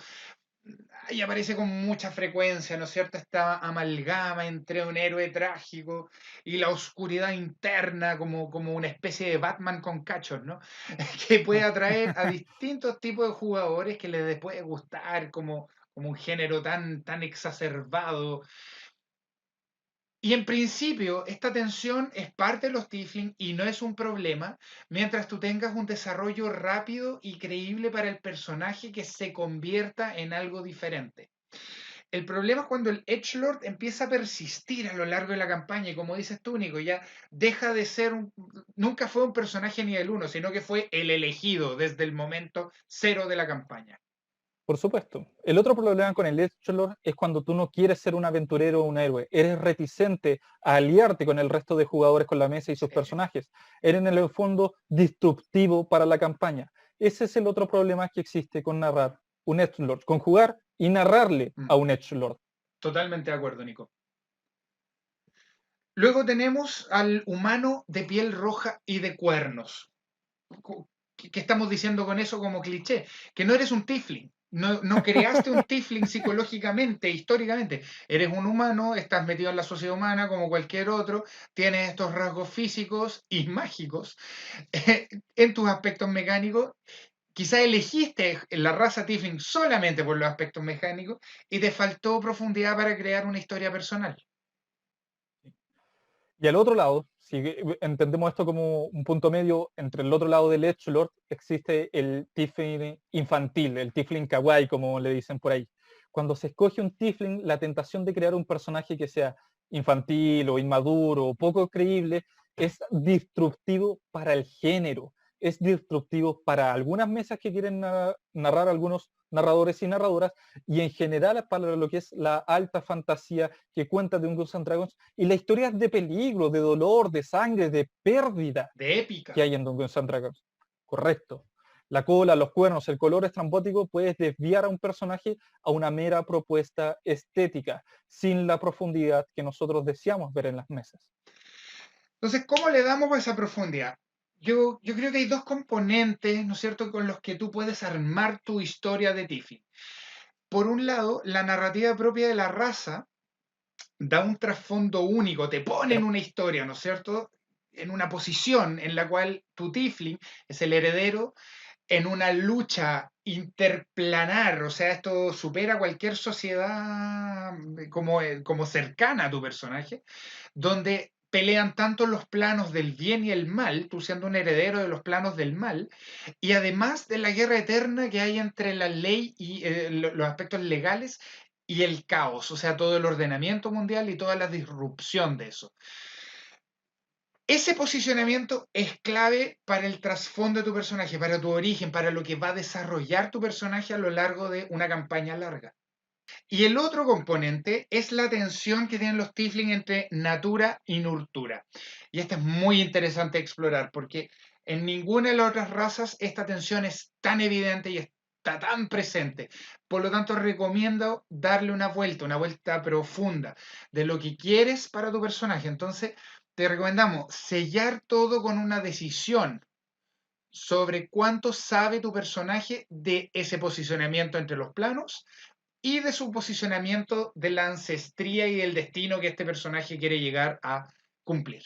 ahí aparece con mucha frecuencia, ¿no es cierto?, esta amalgama entre un héroe trágico y la oscuridad interna, como una especie de Batman con cachos, ¿no? Que puede atraer a distintos tipos de jugadores que les puede gustar como un género tan exacerbado. Y en principio, esta tensión es parte de los Tifling y no es un problema mientras tú tengas un desarrollo rápido y creíble para el personaje que se convierta en algo diferente. El problema es cuando el Edgelord empieza a persistir a lo largo de la campaña y como dices tú, Nico, ya deja de ser nunca fue un personaje nivel uno, sino que fue el elegido desde el momento cero de la campaña. Por supuesto. El otro problema con el Edgelord es cuando tú no quieres ser un aventurero o un héroe. Eres reticente a aliarte con el resto de jugadores con la mesa y sus Sí. personajes. Eres en el fondo disruptivo para la campaña. Ese es el otro problema que existe con narrar un Edgelord, con jugar y narrarle a un Edgelord. Totalmente de acuerdo, Nico. Luego tenemos al humano de piel roja y de cuernos. ¿Qué estamos diciendo con eso como cliché? Que no eres un tiefling. No creaste un tiefling psicológicamente, históricamente. Eres un humano, estás metido en la sociedad humana como cualquier otro, tienes estos rasgos físicos y mágicos en tus aspectos mecánicos. Quizá elegiste la raza tiefling solamente por los aspectos mecánicos y te faltó profundidad para crear una historia personal. Y al otro lado, si entendemos esto como un punto medio, entre el otro lado del Edgelord existe el Tiefling infantil, el Tiefling kawaii, como le dicen por ahí. Cuando se escoge un Tiefling, la tentación de crear un personaje que sea infantil o inmaduro o poco creíble es disruptivo para el género, es disruptivo para algunas mesas que quieren narrar algunos narradores y narradoras, y en general para lo que es la alta fantasía que cuenta de un Dungeons and Dragons y la historia de peligro, de dolor, de sangre, de pérdida De épica. que hay en Dungeons and Dragons. Correcto. La cola, los cuernos, el color estrambótico puedes desviar a un personaje a una mera propuesta estética, sin la profundidad que nosotros deseamos ver en las mesas. Entonces, ¿cómo le damos a esa profundidad? Yo creo que hay dos componentes, ¿no es cierto?, con los que tú puedes armar tu historia de Tiffy. Por un lado, la narrativa propia de la raza da un trasfondo único, te pone en una historia, ¿no es cierto?, en una posición en la cual tu Tifling es el heredero en una lucha interplanar, o sea, esto supera cualquier sociedad como cercana a tu personaje, donde pelean tanto los planos del bien y el mal, tú siendo un heredero de los planos del mal, y además de la guerra eterna que hay entre la ley y los aspectos legales y el caos, o sea, todo el ordenamiento mundial y toda la disrupción de eso. Ese posicionamiento es clave para el trasfondo de tu personaje, para tu origen, para lo que va a desarrollar tu personaje a lo largo de una campaña larga. Y el otro componente es la tensión que tienen los Tifling entre natura y nurtura. Y esta es muy interesante explorar porque en ninguna de las otras razas esta tensión es tan evidente y está tan presente. Por lo tanto, recomiendo darle una vuelta profunda de lo que quieres para tu personaje. Entonces, te recomendamos sellar todo con una decisión sobre cuánto sabe tu personaje de ese posicionamiento entre los planos y de su posicionamiento de la ancestría y del destino que este personaje quiere llegar a cumplir.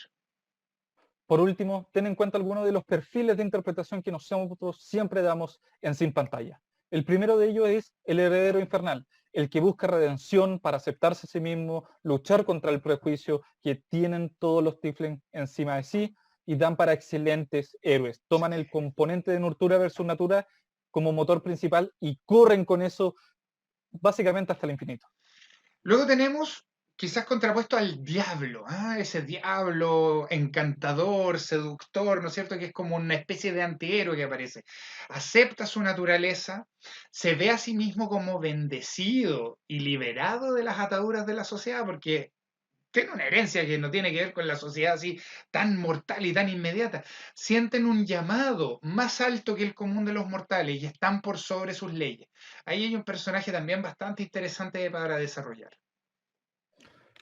Por último, ten en cuenta algunos de los perfiles de interpretación que nosotros siempre damos en Sin Pantalla. El primero de ellos es el heredero infernal, el que busca redención para aceptarse a sí mismo, luchar contra el prejuicio que tienen todos los Tiflin encima de sí y dan para excelentes héroes. Toman el componente de Nurtura versus Natura como motor principal y corren con eso básicamente hasta el infinito. Luego tenemos quizás contrapuesto al diablo, ese diablo encantador, seductor, ¿no es cierto? Que es como una especie de antihéroe que aparece. Acepta su naturaleza, se ve a sí mismo como bendecido y liberado de las ataduras de la sociedad, porque tiene una herencia que no tiene que ver con la sociedad así tan mortal y tan inmediata. Sienten un llamado más alto que el común de los mortales y están por sobre sus leyes. Ahí hay un personaje también bastante interesante para desarrollar.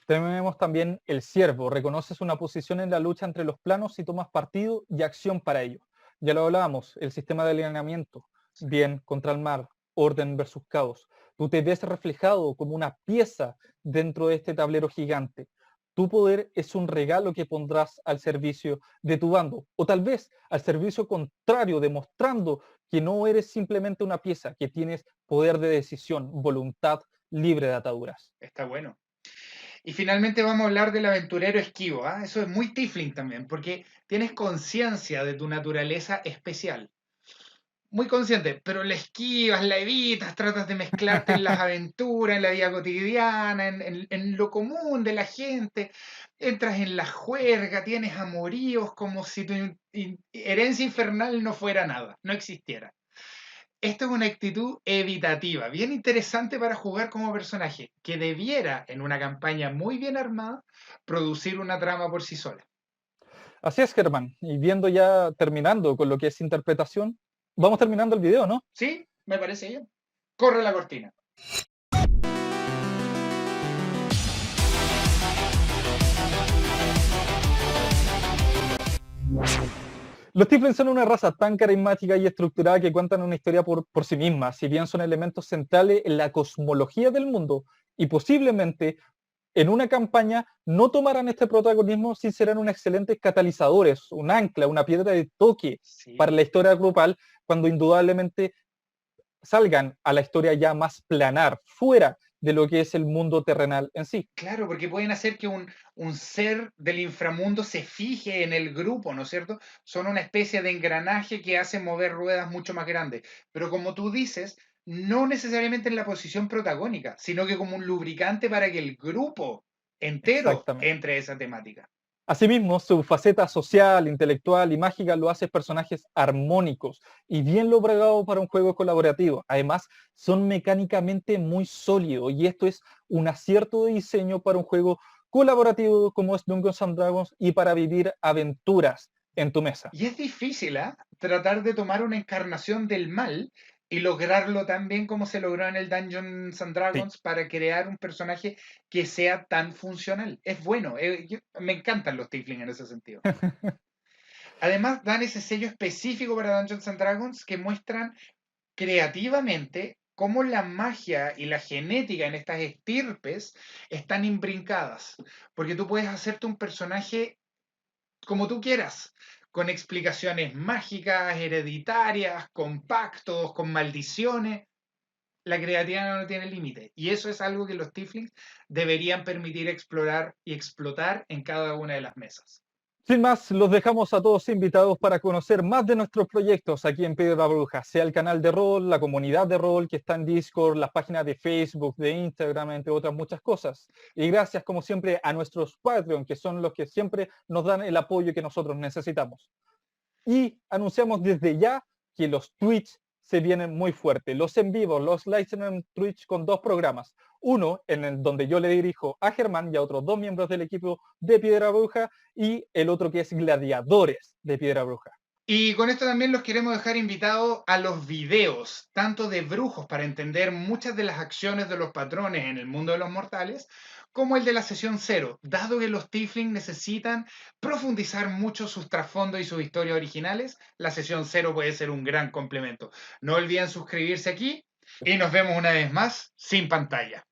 Tenemos también el siervo, reconoces una posición en la lucha entre los planos y tomas partido y acción para ello. Ya lo hablábamos, el sistema de alineamiento, bien contra el mal, orden versus caos. Tú te ves reflejado como una pieza dentro de este tablero gigante. Tu poder es un regalo que pondrás al servicio de tu bando, o tal vez al servicio contrario, demostrando que no eres simplemente una pieza, que tienes poder de decisión, voluntad libre de ataduras. Está bueno. Y finalmente vamos a hablar del aventurero esquivo. ¿Ah? Eso es muy Tifling también, porque tienes conciencia de tu naturaleza especial. Muy consciente, pero la esquivas, la evitas, tratas de mezclarte en las aventuras, en la vida cotidiana, en lo común de la gente. Entras en la juerga, tienes amoríos como si tu herencia infernal no fuera nada, no existiera. Esto es una actitud evitativa, bien interesante para jugar como personaje, que debiera, en una campaña muy bien armada, producir una trama por sí sola. Así es, Germán. Y viendo ya terminando con lo que es interpretación, vamos terminando el video, ¿no? ¿Sí? Me parece bien. Corre la cortina. Los Tiflins son una raza tan carismática y estructurada que cuentan una historia por sí misma, si bien son elementos centrales en la cosmología del mundo y posiblemente en una campaña no tomarán este protagonismo sin serán un excelentes catalizadores, un ancla, una piedra de toque Sí. para la historia grupal, cuando indudablemente salgan a la historia ya más planar, fuera de lo que es el mundo terrenal en sí. Claro, porque pueden hacer que un ser del inframundo se fije en el grupo, ¿no es cierto? Son una especie de engranaje que hace mover ruedas mucho más grandes. Pero como tú dices, no necesariamente en la posición protagónica, sino que como un lubricante para que el grupo entero Exactamente. entre a esa temática. Asimismo, su faceta social, intelectual y mágica lo hace personajes armónicos y bien logrados para un juego colaborativo. Además, son mecánicamente muy sólidos y esto es un acierto de diseño para un juego colaborativo como es Dungeons and Dragons y para vivir aventuras en tu mesa. Y es difícil, ¿ah? Tratar de tomar una encarnación del mal y lograrlo tan bien como se logró en el Dungeons and Sí. Dragons para crear un personaje que sea tan funcional. Es bueno, me encantan los Tiefling en ese sentido. Además, dan ese sello específico para Dungeons and Dragons que muestran creativamente cómo la magia y la genética en estas estirpes están imbrincadas. Porque tú puedes hacerte un personaje como tú quieras, con explicaciones mágicas, hereditarias, con pactos, con maldiciones. La creatividad no tiene límite. Y eso es algo que los Tieflings deberían permitir explorar y explotar en cada una de las mesas. Sin más, los dejamos a todos invitados para conocer más de nuestros proyectos aquí en Piedra Bruja, sea el canal de rol, la comunidad de rol que está en Discord, las páginas de Facebook, de Instagram, entre otras muchas cosas. Y gracias, como siempre, a nuestros Patreon, que son los que siempre nos dan el apoyo que nosotros necesitamos. Y anunciamos desde ya que los Twitch se vienen muy fuertes. Los en vivo, los live en Twitch con dos programas. Uno en el donde yo le dirijo a Germán y a otros dos miembros del equipo de Piedra Bruja y el otro que es Gladiadores de Piedra Bruja. Y con esto también los queremos dejar invitados a los videos, tanto de brujos para entender muchas de las acciones de los patrones en el mundo de los mortales, como el de la sesión cero, dado que los Tiefling necesitan profundizar mucho sus trasfondos y sus historias originales, la sesión cero puede ser un gran complemento. No olviden suscribirse aquí y nos vemos una vez más sin pantalla.